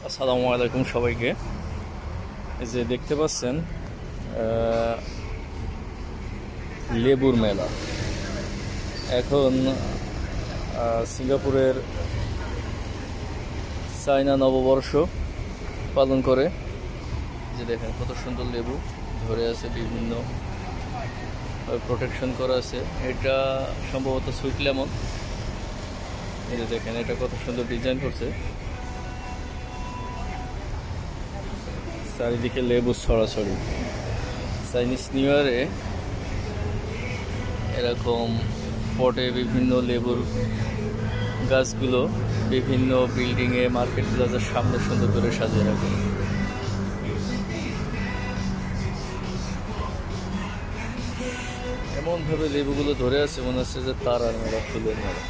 আসসালামু আলাইকুম সবাইকে। এই যে দেখতে পাচ্ছেন লেবুর মেলা এখন সিঙ্গাপুরের চায়না নববর্ষ পালন করে। যে দেখেন কত সুন্দর লেবু ধরে আছে, বিভিন্ন প্রোটেকশন করা আছে। এটা সম্ভবত সুইট লেমন। এই যে দেখেন এটা কত সুন্দর ডিজাইন করছে, চারিদিকে লেবু ছড়াছড়ি। চাইনিজ নিউ ইয়ারে এরকম পটে বিভিন্ন লেবুর গাছগুলো বিভিন্ন বিল্ডিংয়ে, মার্কেট প্লাজার সামনে সুন্দর করে সাজিয়ে রাখে। এমনভাবে লেবুগুলো ধরে আছে মনে হচ্ছে যে তারার মেলা, ফুলের মেলা।